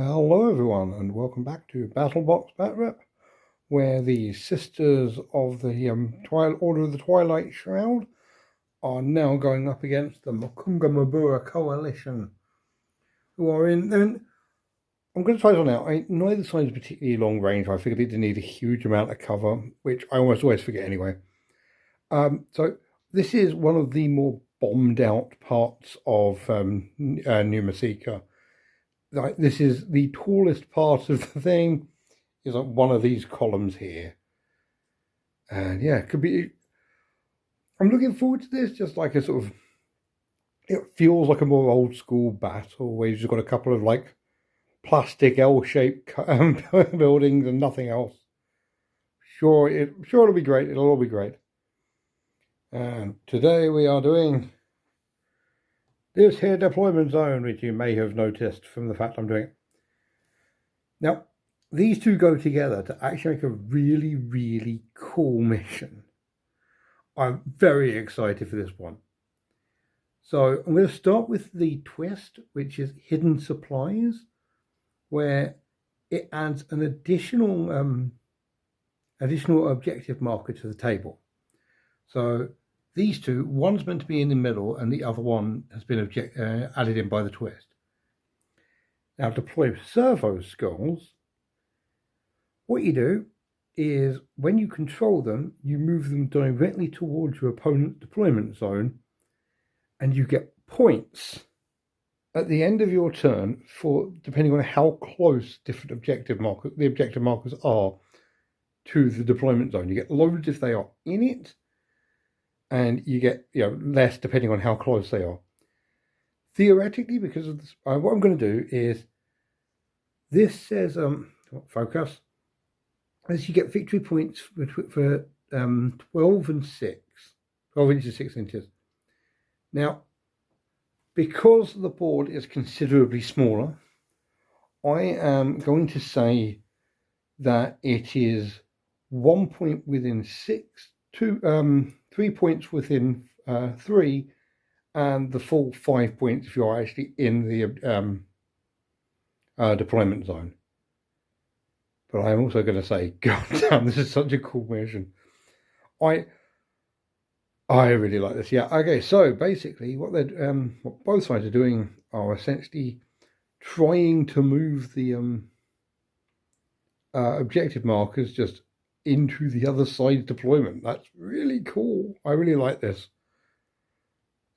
Hello everyone and welcome back to BattleBox Batrep, where the Sisters of the Order of the Twilight Shroud are now going up against the Mukunga M'Burra Coalition, who are in... I'm going to try this one out. Neither side is particularly long range. I figured it didn't need a huge amount of cover, which I always forget anyway. So this is one of the more bombed out parts of New Messicca. Like, this is the tallest part of the thing, is like one of these columns here. And yeah, it could be... I'm looking forward to this, just like a sort of... It feels like a more old school battle, where you've just got a couple of like plastic L-shaped buildings and nothing else. Sure, it'll be great. It'll all be great. And today we are doing this here deployment zone, which you may have noticed from the fact I'm doing it. Now, these two go together to actually make a really, really cool mission. I'm very excited for this one. So I'm going to start with the twist, which is hidden supplies, where it adds an additional objective marker to the table. So these two, one's meant to be in the middle and the other one has been added in by the twist. Now, deploy servo skulls. What you do is when you control them, you move them directly towards your opponent's deployment zone, and you get points at the end of your turn for depending on how close different objective markers are to the deployment zone. You get loads if they are in it, and you get less depending on how close they are. Theoretically, because of this, what I'm going to do is this says focus. As you get victory points for 12 inches 6 inches. Now, because the board is considerably smaller, I am going to say that it is 1 point within 6, 3 points within 3, and the full 5 points if you're actually in the deployment zone. But I'm also going to say, God damn, this is such a cool mission. I really like this. Yeah. Okay. So basically, what both sides are doing are essentially trying to move the objective markers just into the other side deployment. That's really cool. I really like this.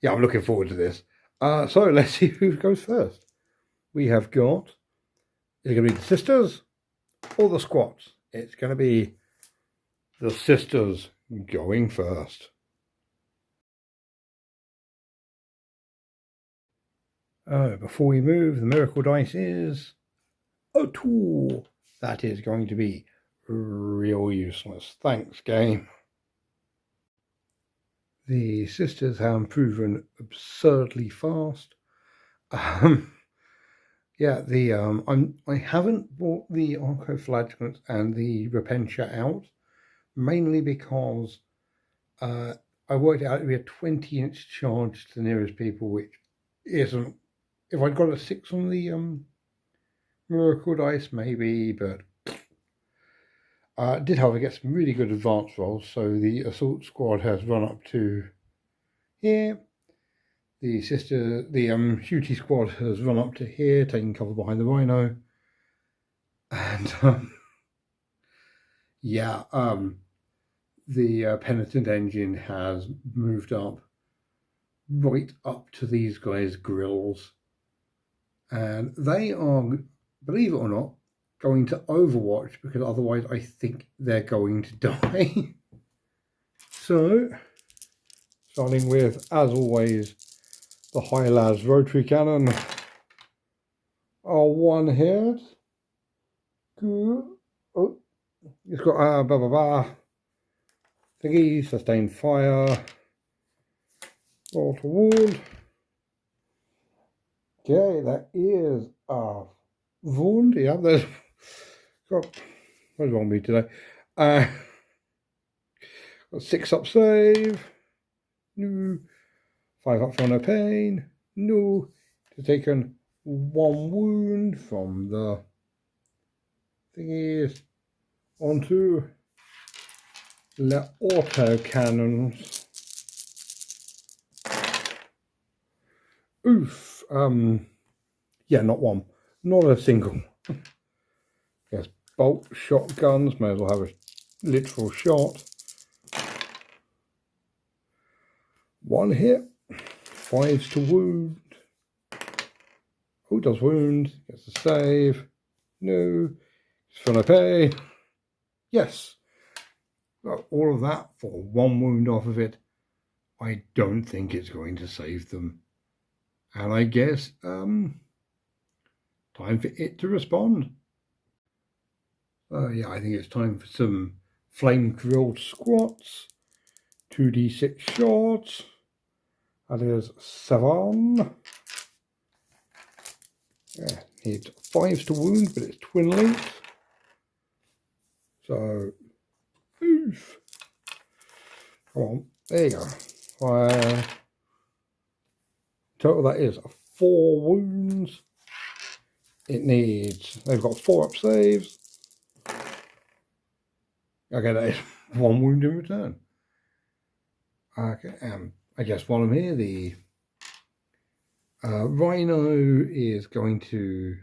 Yeah, I'm looking forward to this. So let's see who goes first. We have got... Is it going to be the Sisters or the Squats? It's going to be the Sisters going first. Before we move, the miracle dice is a 2. That is going to be real useless. Thanks, game. The Sisters have proven absurdly fast. Yeah, I haven't bought the Arco-Flagellants and the Repentia out, mainly because I worked out it would be a 20-inch charge to the nearest people, which isn't... If I'd got a 6 on the Miracle Dice, maybe, but did, however, get some really good advance rolls. So the Assault Squad has run up to here. The Shooty Squad has run up to here, taking cover behind the Rhino. And, yeah, the Penitent Engine has moved up right up to these guys' grills. And they are, believe it or not, going to Overwatch, because otherwise I think they're going to die. So, starting with, as always, the High-Las Rotary Cannon. One hit. Good. Oh, it's got thingy, sustained fire. Roll to wound. Okay, that is a wound. Yeah, there's got... What's wrong with me today? Got 6 up save. No. 5 up for no pain. No. To taken 1 wound from the thingies onto the auto cannons. Oof. Yeah, not one. Not a single. Yes, bolt shotguns. May as well have a literal shot. 1 hit. 5s to wound. Who does wound? Gets a save. No. It's gonna pay. Yes. Got all of that for 1 wound off of it. I don't think it's going to save them. And I guess time for it to respond. Yeah, I think it's time for some flame grilled squats. 2d6 shots. That is 7. Yeah, needs 5s to wound, but it's twin links. So, oof. Come on, there you go. Total that is 4 wounds. It needs, they've got 4 up saves. Okay, that is 1 wound in return. Okay, I guess while I'm here, the Rhino is going to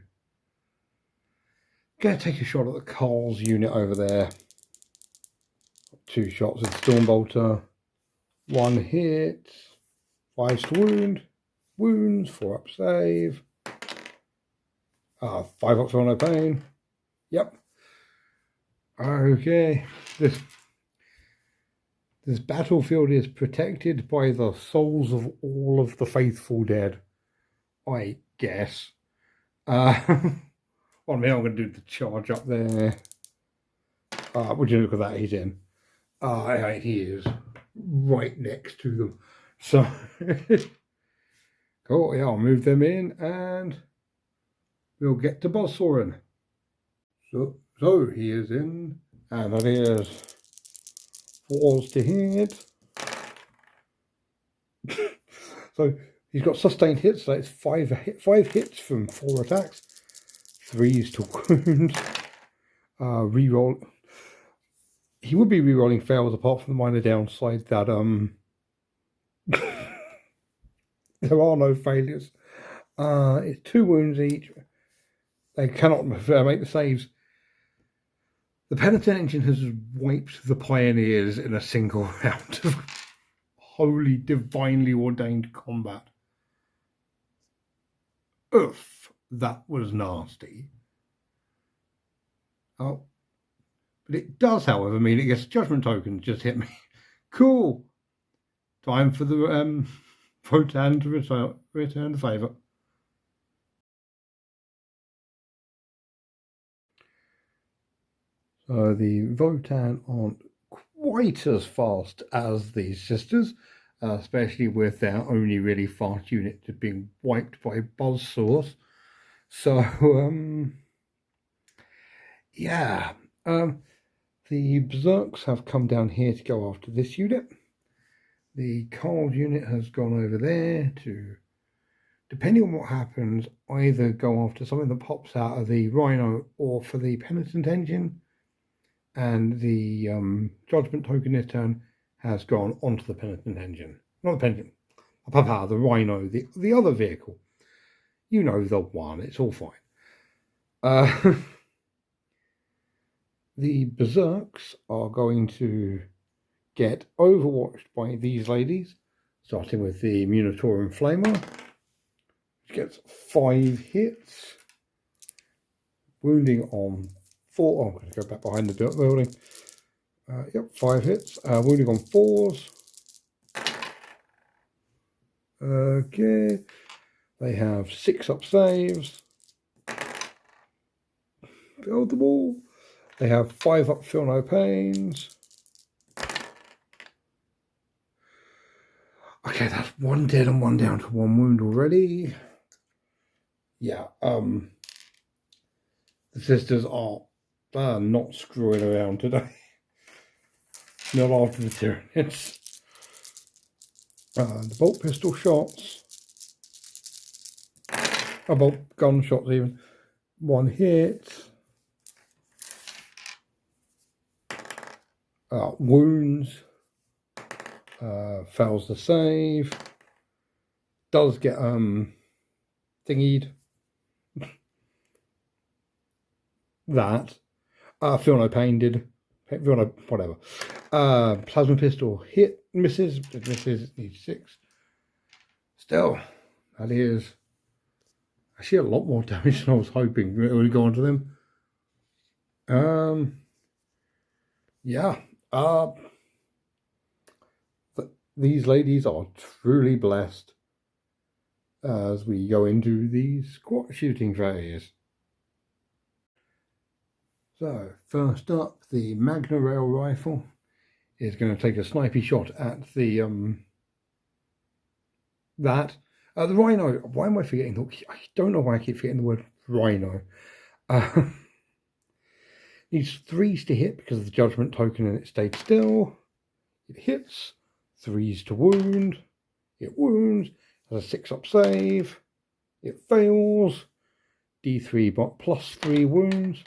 take a shot at the Carl's unit over there. 2 shots with Stormbolter. 1 hit. 5s to wound. Wounds. 4 up save. 5 up for no pain. Yep. Okay. This battlefield is protected by the souls of all of the faithful dead, I guess. Well, I mean, I'm going to do the charge up there. Would you look at that? He's in. He is right next to them. So, cool. Yeah, I'll move them in and we'll get to Buzzsawing. So he is in, and that is 4s to hit. So he's got sustained hits, so it's 5 hits from 4 attacks, 3s to wound. Reroll. He would be rerolling fails apart from the minor downside that there are no failures. It's 2 wounds each. They cannot make the saves. The Penitent Engine has wiped the Pioneers in a single round of holy, divinely ordained combat. Oof, that was nasty. Oh, but it does, however, mean it gets a judgment token. Just hit me. Cool. Time for the Votaan to return the favour. So the Votaan aren't quite as fast as these sisters, especially with their only really fast unit being wiped by buzzsaws. So, yeah. The Berserks have come down here to go after this unit. The Carl unit has gone over there to, depending on what happens, either go after something that pops out of the Rhino or for the Penitent Engine. And the Judgment token this turn has gone onto the Penitent Engine. Not the Penitent, the Rhino, the other vehicle. You know the one, it's all fine. The Berserks are going to get overwatched by these ladies, starting with the Munitorum Flamer, which gets 5 hits, wounding on 4. I'm going to go back behind the building. Yep, 5 hits, wounding on 4s. Okay, they have 6 up saves. Build them all. They have 5 up feel no pains. Okay, that's 1 dead and 1 down to 1 wound already. Yeah, the sisters are not screwing around today. Not after the Tyranids. The bolt pistol shots. Well, gunshots even. 1 hit. Wounds. Fails the save. Does get thingied. That. Feel no pain did. Feel no whatever. Plasma pistol hit, misses. It misses, needs 6. Still, that is actually a lot more damage than I was hoping it would go onto them. Yeah. These ladies are truly blessed as we go into the squat shooting phase. So, first up, the Magna Rail rifle is going to take a snipey shot at the the rhino. Why am I forgetting? I don't know why I keep forgetting the word rhino. Needs 3s to hit because of the judgment token and it stayed still. It hits. 3s to wound. It wounds. Has a 6-up save. It fails. D3 but plus 3 wounds.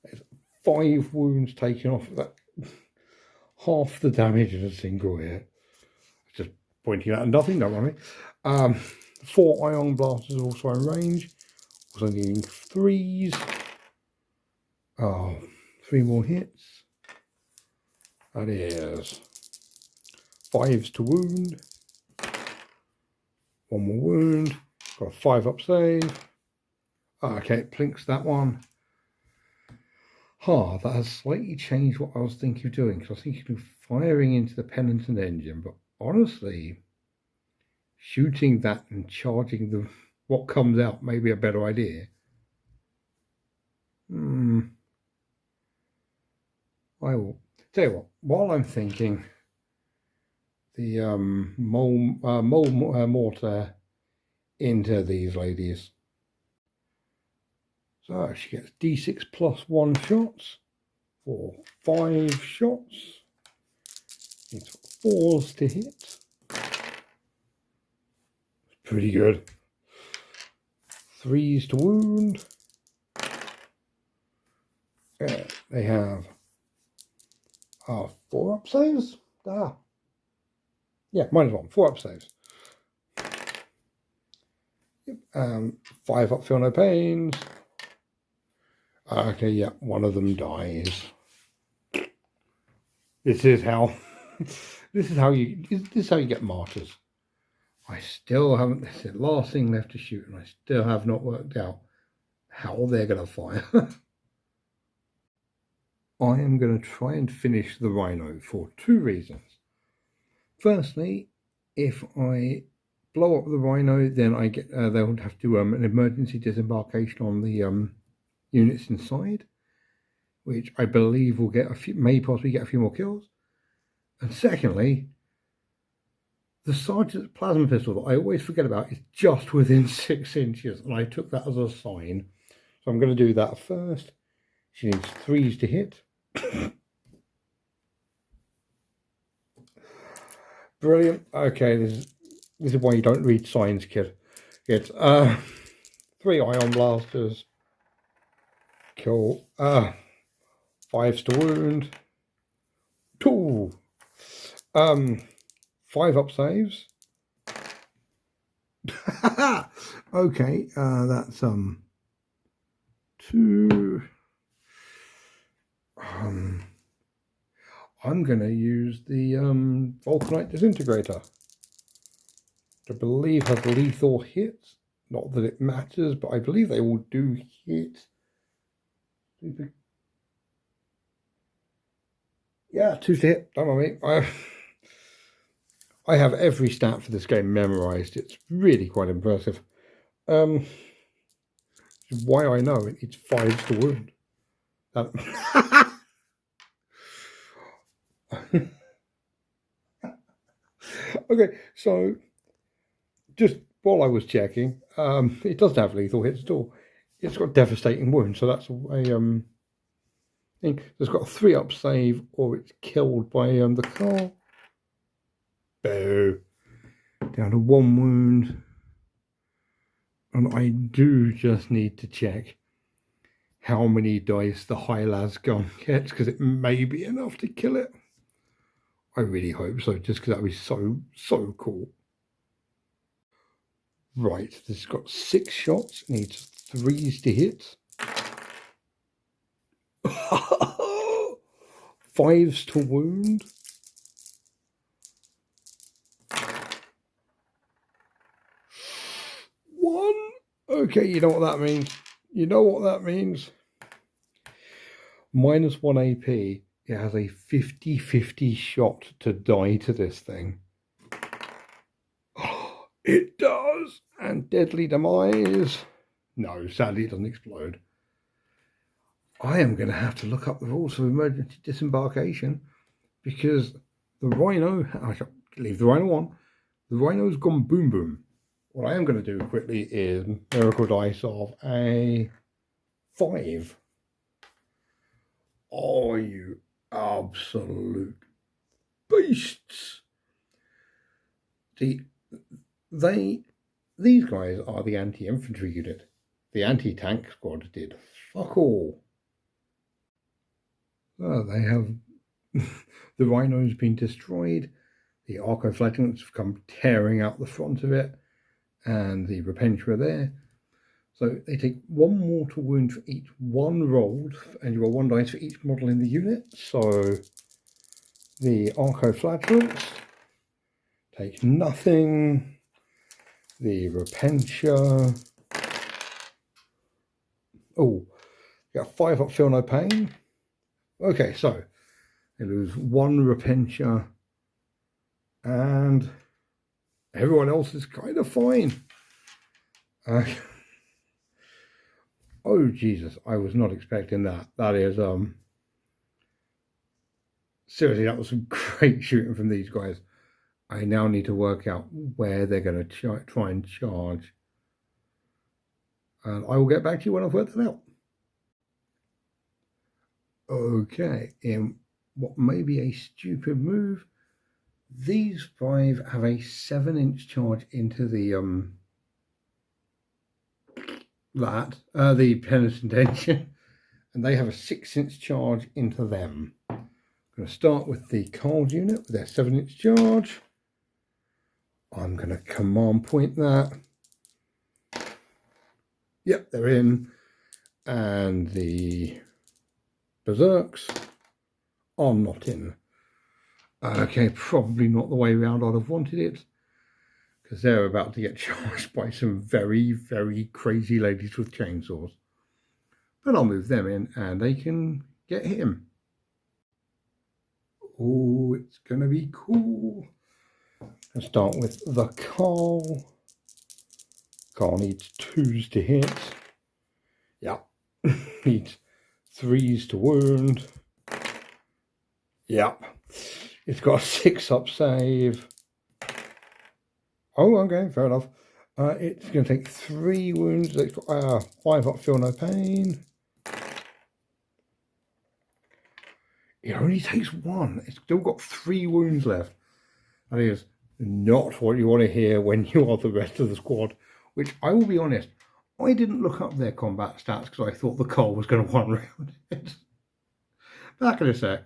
There's 5 wounds taken off of that. Half the damage in a single hit. Just pointing out nothing, don't worry. 4 ion blasters also in range. Also needing 3s. 3 more hits. That is 5s to wound. 1 more wound. Got a 5-up save. Okay, it plinks that one. That has slightly changed what I was thinking of doing, because I was thinking of firing into the penitent engine, but honestly, shooting that and charging what comes out may be a better idea. I will tell you what, while I'm thinking, the mortar into these ladies. So she gets D6 plus 1 shots for 5 shots. It's 4s to hit. Pretty good. 3s to wound. They have 4-up saves. Yeah, -1. 4-up saves. Yep. 5-up feel no pains. Okay, yeah, one of them dies. This is how you get martyrs. I still haven't. This is the last thing left to shoot, and I still have not worked out how they're going to fire. I am going to try and finish the rhino for 2 reasons. Firstly, if I blow up the rhino, then I get they'll have to do an emergency disembarkation on the units inside, which I believe will get may possibly get a few more kills. And secondly, the sergeant's plasma pistol that I always forget about is just within 6 inches, and I took that as a sign. So I'm going to do that first. She needs 3s to hit. Brilliant. Okay, this is why you don't read signs, kid. It's 3 ion blasters. Cool. 5s to wound. 2. 5-up saves. Okay, that's 2. I'm going to use the Vulcanite Disintegrator, which I believe has lethal hits. Not that it matters, but I believe they all do hit. Yeah, 2 to hit. Don't worry. I have every stat for this game memorized. It's really quite impressive. Why I know it, it's 5s to wound. Okay, so just while I was checking, it doesn't have lethal hits at all. It's got devastating wounds, so that's a thing. It's got a 3-up save, or it's killed by the car. Boo. Down to 1 wound. And I do just need to check how many dice the high las gun gets, because it may be enough to kill it. I really hope so, just because that would be so cool. Right, this has got 6 shots, needs 3s to hit. 5s to wound. 1. Okay, you know what that means. You know what that means. -1 AP. It has a 50-50 shot to die to this thing. Oh, it does! And deadly demise. No, sadly it doesn't explode. I am going to have to look up the rules for emergency disembarkation, because the rhino, I shall leave the rhino on. The rhino's gone boom boom. What I am going to do quickly is miracle dice of a 5. Oh, you absolute beasts. See, these guys are the anti-infantry unit. The anti-tank squad did fuck all. They have the rhino's been destroyed. The arco-flagellants have come tearing out the front of it, and the repentia are there. So they take 1 mortal wound for each 1 rolled, and you roll 1 dice for each model in the unit. So the arco-flagellants take nothing. The repentia. Oh, you got 5 up, feel no pain. Okay, so they lose 1 repentia, and everyone else is kind of fine. Oh Jesus, I was not expecting that. That is seriously, that was some great shooting from these guys. I now need to work out where they're going to try and charge, and I will get back to you when I've worked that out. Okay, in what may be a stupid move, these 5 have a 7-inch charge into the the penitent engine, and they have a 6-inch charge into them. I'm going to start with the Carl unit with their 7-inch charge. I'm going to command point that. Yep, they're in. And the Berserks are not in. Okay, probably not the way round I'd have wanted it, because they're about to get charged by some very crazy ladies with chainsaws. But I'll move them in and they can get him. Oh, it's going to be cool. I'll start with the Carl. Carl needs 2s to hit. Yeah. Needs 3s to wound. Yeah. It's got a 6-up save. Oh, okay, fair enough. It's going to take 3 wounds. It's got 5-up, feel no pain. It only takes 1. It's still got 3 wounds left. That is not what you want to hear when you are the rest of the squad, which I will be honest, I didn't look up their combat stats because I thought the Cole was going to 1-round it. Back in a sec.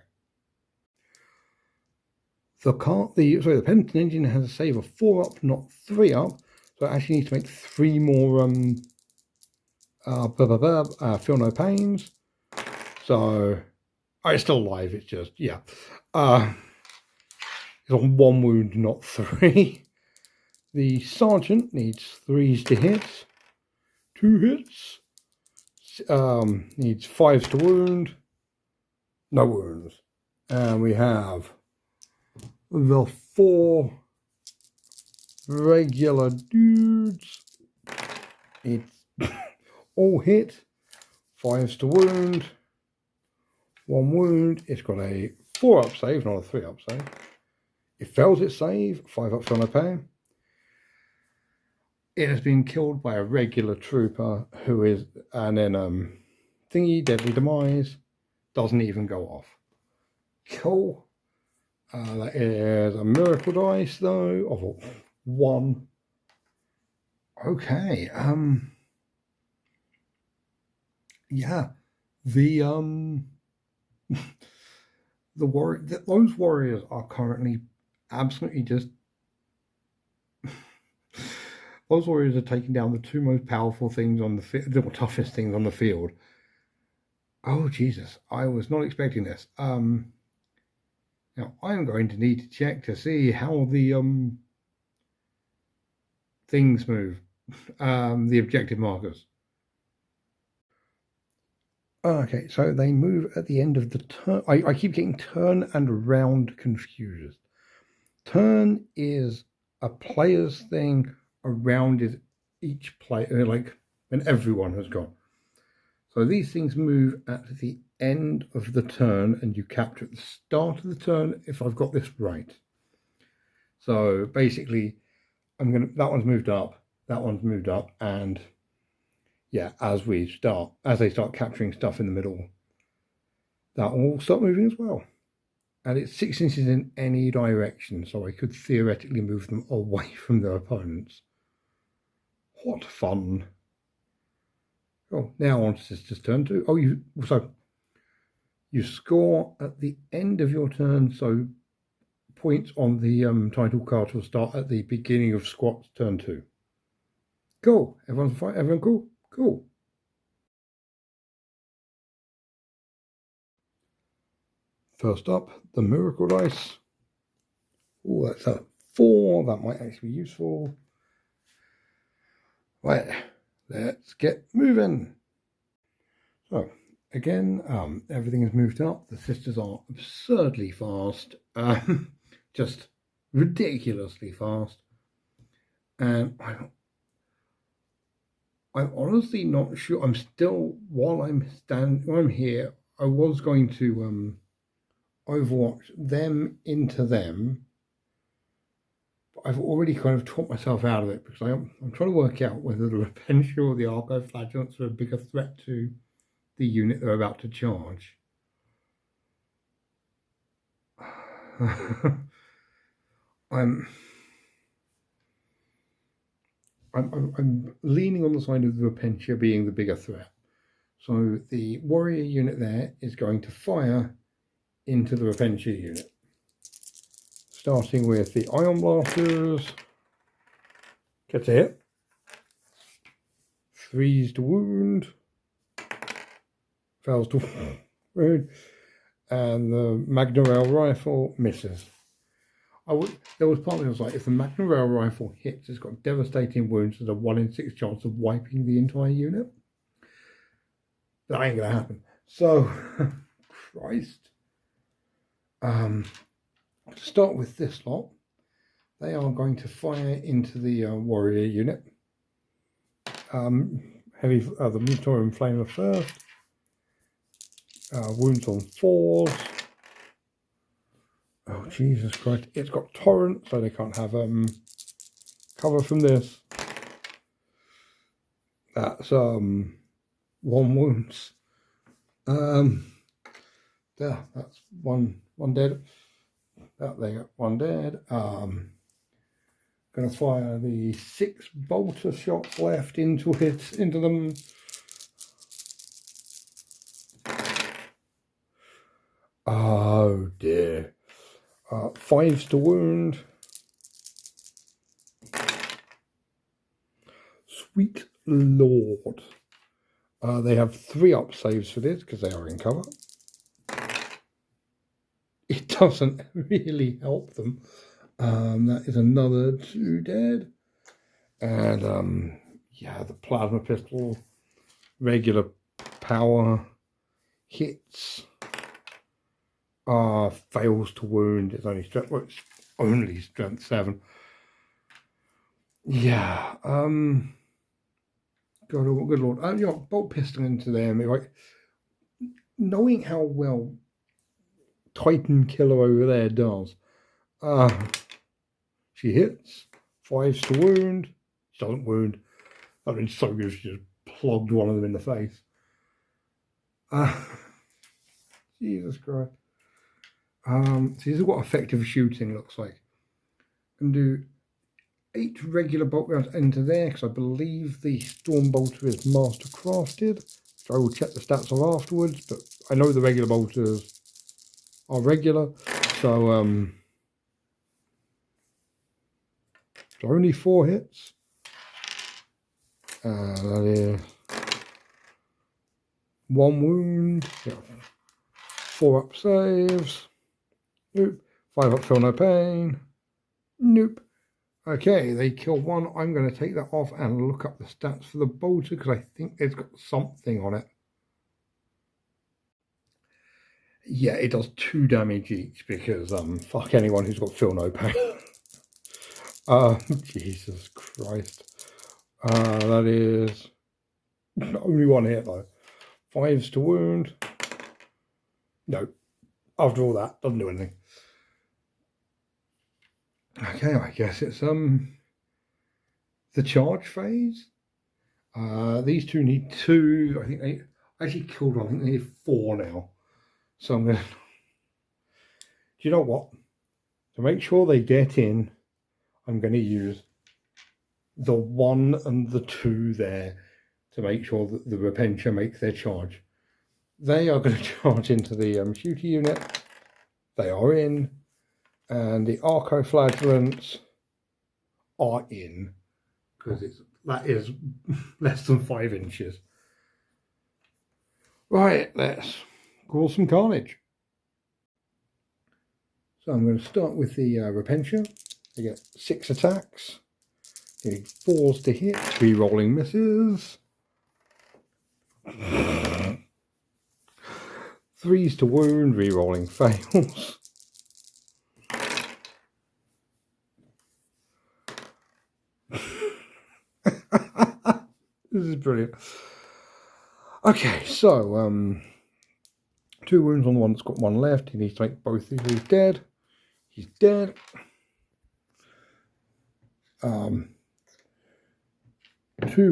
The penitent engine has a save of 4-up, not 3-up, so it actually needs to make 3 more feel no pains. So it's still alive, it's just, yeah. It's on 1 wound, not 3. The sergeant needs 3s to hit, 2 hits, needs 5s to wound, no wounds. And we have the 4 regular dudes. It's all hit, 5s to wound, 1 wound. It's got a 4-up save, not a 3-up save. It fails its save, 5-up feel no pain. It has been killed by a regular trooper who is, and then thingy, deadly demise, doesn't even go off. Cool. That is a miracle dice though of 1. Okay. Yeah. The those warriors are currently absolutely just. Those warriors are taking down the two most powerful things on the toughest things on the field. Oh Jesus! I was not expecting this. Now I'm going to need to check to see how the things move, the objective markers. Okay, so they move at the end of the turn. I keep getting turn and round confused. Turn is a player's thing. A round is each player, like when everyone has gone. So these things move at the end of the turn, and you capture at the start of the turn. If I've got this right. So basically, that one's moved up, that one's moved up, and yeah, as they start capturing stuff in the middle, that will start moving as well. And it's 6 inches in any direction, so I could theoretically move them away from their opponents. What fun! Oh, now on to Sister's turn too. Oh, you score at the end of your turn, so points on the title card will start at the beginning of Squat's turn 2. Cool. Everyone's fine. Everyone cool? Cool. First up, the Miracle Dice. Oh, that's a 4. That might actually be useful. Right, let's get moving. So, again, everything is moved up. The sisters are absurdly fast. Just ridiculously fast. And I'm honestly not sure. I'm still, while I'm here, I was going to Overwatch them into them. But I've already kind of talked myself out of it because I'm trying to work out whether the Repentia or the Argo Flagellants are a bigger threat to the unit they're about to charge. I'm leaning on the side of the Repentia being the bigger threat. So the warrior unit there is going to fire into the Repentia unit. Starting with the Ion Blasters. Gets a hit. 3s to wound. Fails to wound. And the Magna Rail Rifle misses. There was part of me was like, if the Magna Rail Rifle hits, it's got devastating wounds. There's a 1 in 6 chance of wiping the entire unit. That ain't gonna happen. So, Christ. To start with this lot, they are going to fire into the warrior unit. The Mutorium Flamer first. Wounds on 4s. Oh, Jesus Christ. It's got Torrent, so they can't have cover from this. That's 1 wounds. There, that's one dead. They got 1 dead. Gonna fire the 6 bolter shots left into them. Oh dear. 5s to wound. Sweet Lord. They have 3 up saves for this because they are in cover. It doesn't really help them. That is another 2 dead. And yeah, the plasma pistol, regular power, hits. Fails to wound. It's only strength 7. Yeah. Good Lord. Bolt pistol into them. Like, knowing how well Titan Killer over there does. She hits. 5s to wound. She doesn't wound. I mean, so good. She just plogged one of them in the face. Jesus Christ. So this is what effective shooting looks like. And do 8 regular bolt rounds into there, because I believe the storm bolter is master crafted. So I will check the stats of afterwards, but I know the regular bolters are regular. So only 4 hits. That is 1 wound. Yeah. 4 up saves. Nope. 5 up, feel no pain. Nope. Okay, they kill 1. I'm going to take that off and look up the stats for the bolter, because I think it's got something on it. Yeah, it does 2 damage each, because fuck anyone who's got feel no pain. Jesus Christ. That is only 1 hit though. 5s to wound. No. After all that, doesn't do anything. Okay, I guess it's the charge phase. These 2 need 2. I think they actually killed 1. I think they need 4 now. So I'm gonna. Do you know what? To make sure they get in, I'm going to use the 1 and the 2 there to make sure that the Repentia make their charge. They are going to charge into the shooter unit. They are in. And the Arco-Flagellants are in. Because that is less than 5 inches. Right, let's cause some carnage. So I'm going to start with the Repentia. They get 6 attacks. They need 4s to hit, 3 rolling misses. 3s to wound, re-rolling fails. This is brilliant. Okay, so 2 wounds on the one that's got 1 left. He needs to make both of these dead. He's dead. 2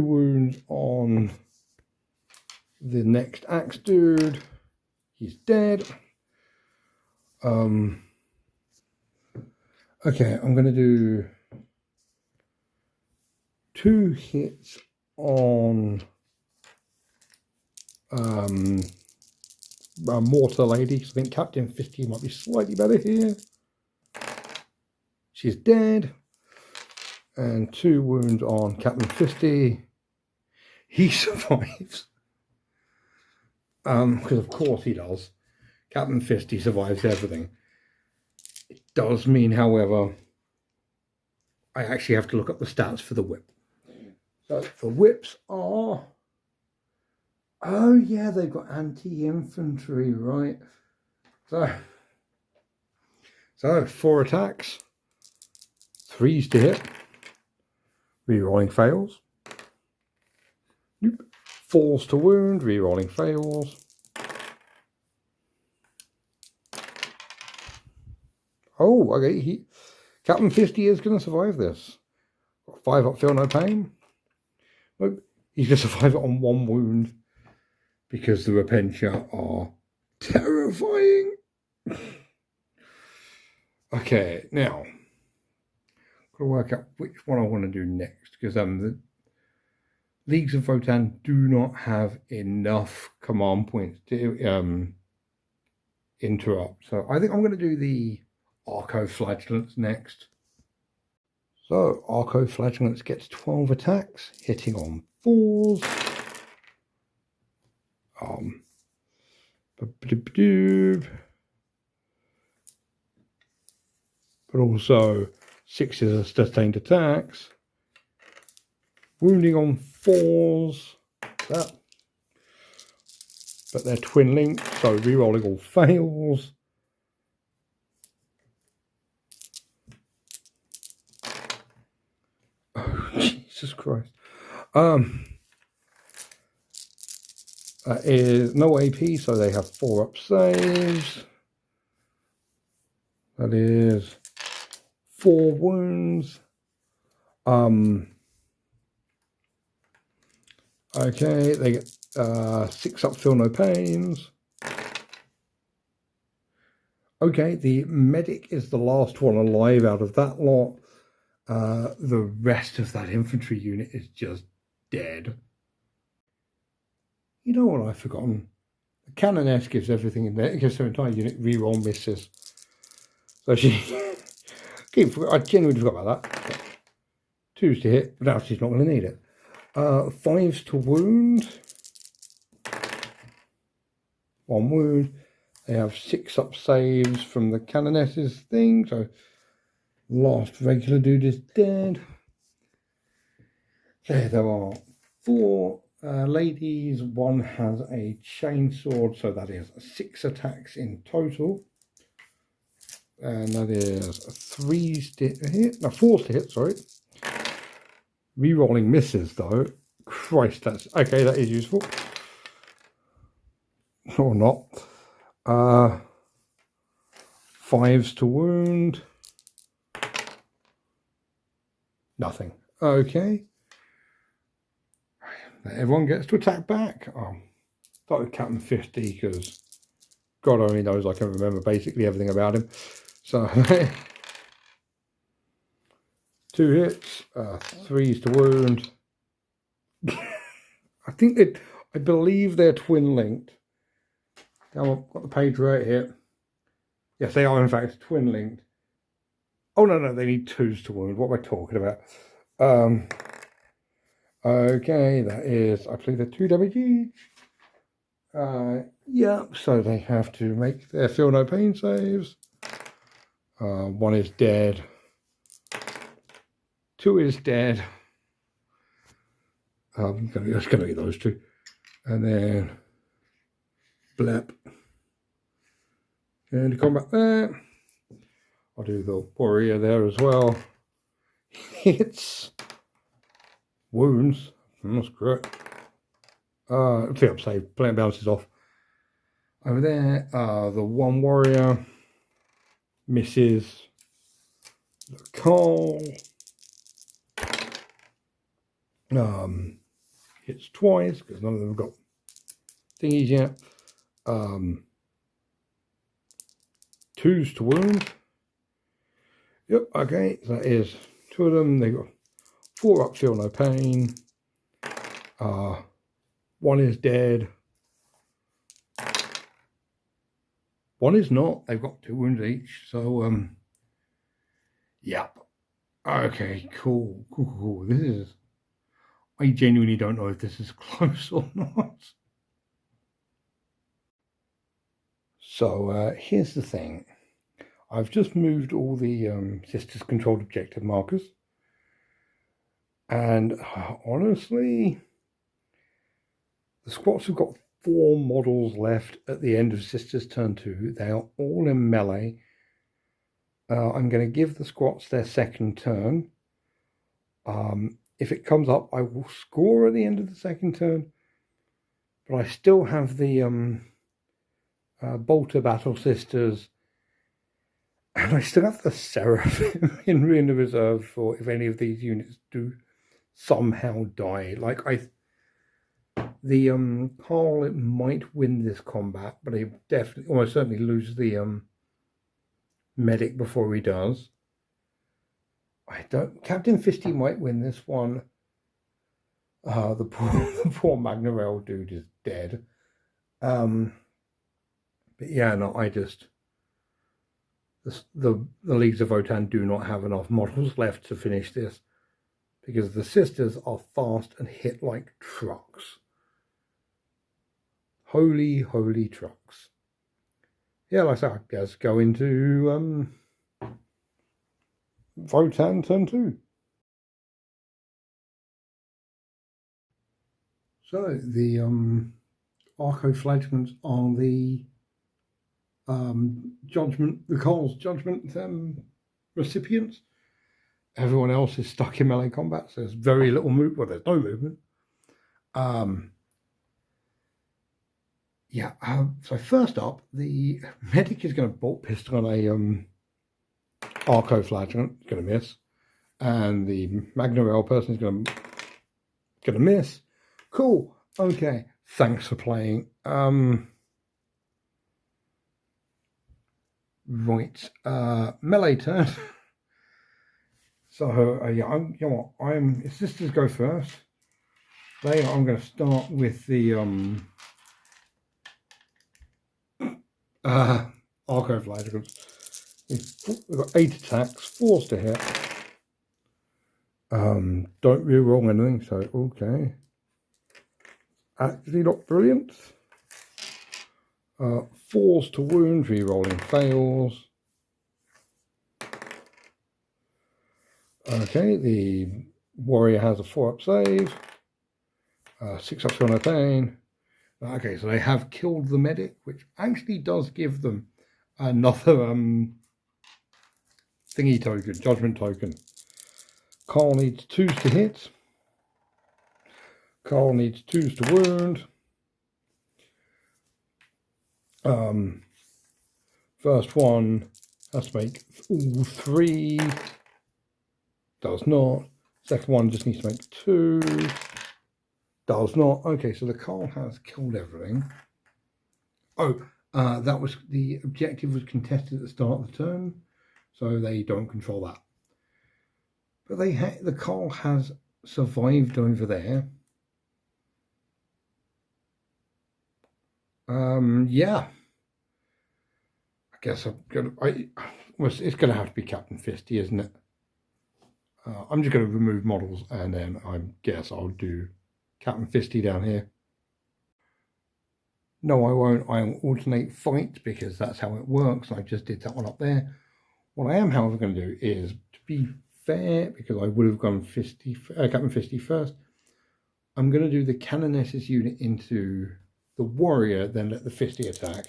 wounds on the next axe dude. He's dead. Okay, I'm going to do 2 hits on Mortar Lady. So I think Captain 50 might be slightly better here. She's dead. And 2 wounds on Captain 50. He survives. Because of course he does. Captain 50 survives everything. It does mean, however, I actually have to look up the stats for the whip. So the whips are... Oh yeah, they've got anti-infantry, right? So 4 attacks. 3s to hit. Rerolling fails. Nope. 4s to wound. Rerolling fails. Oh, okay. Captain 50 is going to survive this. 5 up, feel no pain. Nope. He's going to survive it on 1 wound because the Repentia are terrifying. Okay, now got to work out which one I want to do next, because the Leagues of Votaan do not have enough command points to interrupt. So I think I'm going to do the Arco-Flagellants next. So Arco-Flagellants gets 12 attacks, hitting on 4s. But also 6 is a sustained attacks. Wounding on 4s. That. But they're twin linked, so rerolling all fails. Oh, Jesus Christ. Is no AP, so they have 4 up saves. That is 4 wounds. Okay, they get 6 up, feel no pains. Okay, the medic is the last one alive out of that lot. The rest of that infantry unit is just dead. You know what I've forgotten? The Canoness gives everything in there. It gives her entire unit reroll misses. So she... I genuinely forgot about that. 2s to hit, but now she's not going to need it. 5s to wound. 1 wound. They have 6 up saves from the Canoness's thing, so last regular dude is dead. There are 4 ladies. 1 has a chainsword, so that is 6 attacks in total. And that is 3s to hit, no, 4s to hit, sorry. Rerolling misses though. Christ, that's okay, that is useful. Or not. 5s to wound. Nothing. Okay. Everyone gets to attack back. Start with Captain 50 because God only knows I can remember basically everything about him. So 2 hits, 3s to wound. I believe they're twin linked. I've got the page right here. Yes, they are in fact twin linked. Oh no, they need 2s to wound. What am I talking about? Okay, that is, I believe they're 2 damage each. Yeah, so they have to make their feel no pain saves. 1 is dead. 2 is dead. It's going to be those 2. And then blep. And to combat there. I'll do the warrior there as well. Hits. Wounds. That's great. Flip save. Playing bounces off. Over there, the 1 warrior misses the call. Hits twice because none of them have got thingies yet. 2s to wound. Yep, okay, so that is 2 of them. They got 4 up, feel no pain. 1 is dead. 1 is not. They've got 2 wounds each. So, yep. Okay, cool. This is... I genuinely don't know if this is close or not. So, here's the thing. I've just moved all the Sisters controlled objective markers. And honestly, the squats have got 4 models left at the end of Sisters turn 2. They are all in melee. I'm going to give the squats their second turn. If it comes up, I will score at the end of the second turn. But I still have the Bolter Battle Sisters. And I still have the Seraphim in the reserve for if any of these units do somehow die. Like the Carl, it might win this combat, but he definitely, almost certainly lose the medic before he does. Captain Fisty might win this one. The poor Magnorel dude is dead. But yeah, no, the Leagues of Votaan do not have enough models left to finish this because the Sisters are fast and hit like trucks. Holy trucks. Yeah, like I said, I guess go into Votaan turn 2. So the Arco-Flagellants are the judgment, the Cole's judgment recipients. Everyone else is stuck in melee combat, so there's very little movement. Well, there's no movement. So first up, the medic is going to bolt pistol on a Arco-Flagellant. It's going to miss, and the Magnorel person is going to miss. Cool. Okay. Thanks for playing. Right. Melee turn. So yeah, you know what? Sisters go first. I'm going to start with the I'll go for Lighter. We've got 8 attacks, 4s to hit. Don't re-roll anything, so okay. Actually not brilliant. 4s to wound, re-rolling fails. Okay, the warrior has a 4-up save. 6-up on a pain. Okay, so they have killed the medic, which actually does give them another thingy token, judgment token. Carl needs 2s to hit. Carl needs 2s to wound. First one has to make all 3. Does not. Second one just needs to make 2. Does not. Okay, so the Carl has killed everything. Oh, that was the objective was contested at the start of the turn, so they don't control that. But the Carl has survived over there. Yeah. I guess it's gonna have to be Captain Fisty, isn't it? I'm just gonna remove models and then I guess I'll do Captain Fisty down here. No, I won't. I'll alternate fight because that's how it works. I just did that one up there. What I am, however, going to do is, to be fair, because I would have gone Captain Fisty first, I'm going to do the Canonesses unit into the warrior, then let the Fisty attack.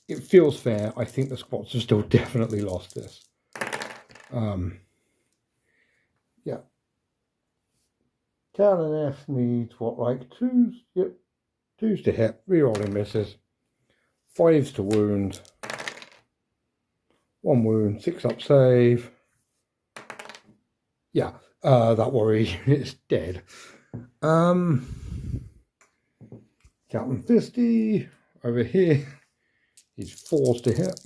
It feels fair. I think the squads have still definitely lost this. Yeah. Canoness needs what, like 2s? Yep. 2s to hit, re-rolling misses. 5s to wound. 1 wound, 6-up save. Yeah, that warrior unit is dead. Captain Fisty over here. He's 4s to hit.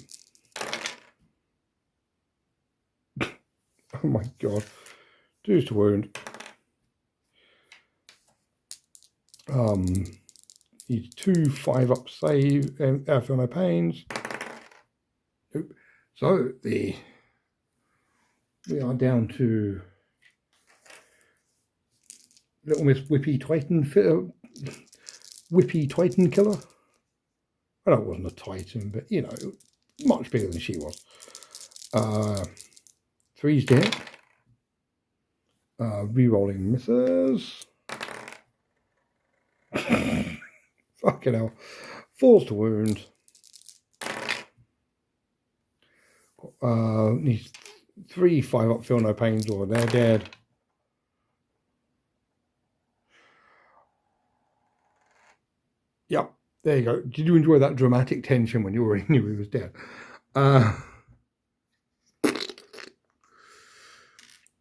Oh my god. 2s to wound. He's 2 5-up save for no pains. Nope. So we are down to Little Miss Whippy Titan Killer. I know it wasn't a Titan, but you know, much bigger than she was. 3s to hit. Re-rolling misses. Fucking hell. 4s to wound. Needs 3 5-up feel no pains or they're dead. Yep, there you go. Did you enjoy that dramatic tension when you already knew he was dead?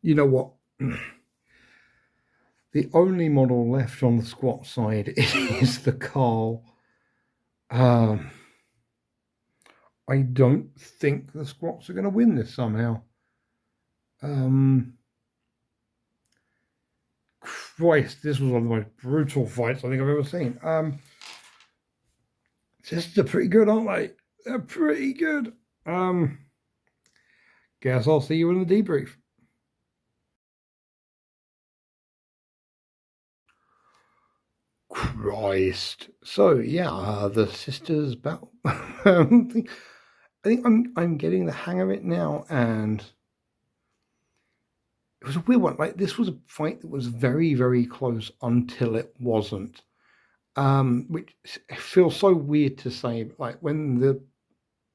You know what? The only model left on the squat side is the Carl. I don't think the squats are going to win this somehow. Christ, this was one of the most brutal fights I think I've ever seen. Sisters are pretty good, aren't they? They're pretty good. Guess I'll see you in the debrief. Christ. So yeah, the sisters battle. I think I'm getting the hang of it now, and it was a weird one. Like, this was a fight that was very, very close until it wasn't. Which feels so weird to say. Like, when the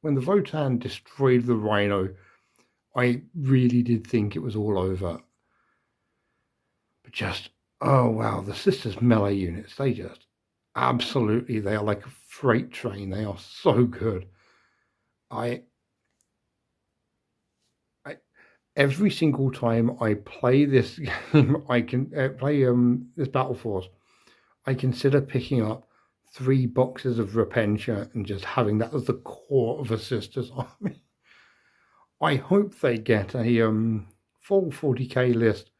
Votaan destroyed the Rhino, I really did think it was all over. But just, oh wow, the sisters melee units, they just absolutely, they are like a freight train. They are so good. Every single time I play this game, I can play this Battle Force, I consider picking up 3 boxes of Repentia and just having that as the core of a Sisters army. I hope they get a full 40k list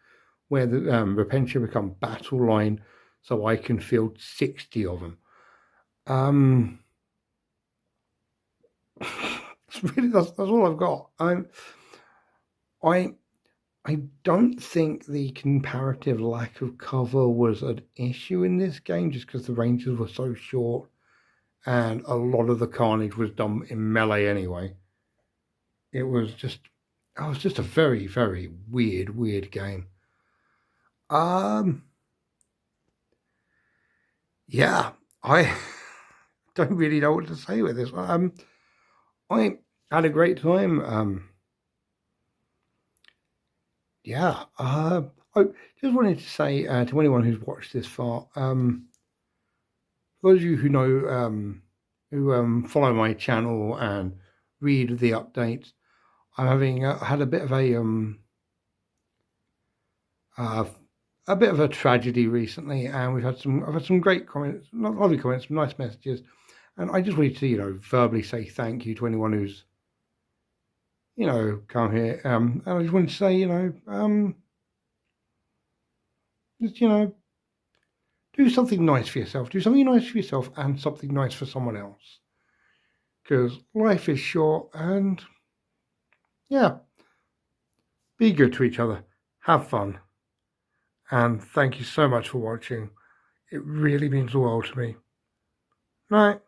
where the Repentia become battle line, so I can field 60 of them. That's all I've got. I don't think the comparative lack of cover was an issue in this game, just because the ranges were so short, and a lot of the carnage was done in melee anyway. It was just a very, very weird game. Yeah, I don't really know what to say with this. I had a great time. Yeah. I just wanted to say to anyone who's watched this far, for those of you who know, who follow my channel and read the updates, I'm having had a bit of a tragedy recently, and I've had some great comments, not lovely comments, some nice messages, and I just wanted to verbally say thank you to anyone who's come here, and I just wanted to say just do something nice for yourself, and something nice for someone else, because life is short, and yeah, be good to each other, have fun. And thank you so much for watching. It really means the world to me. Night.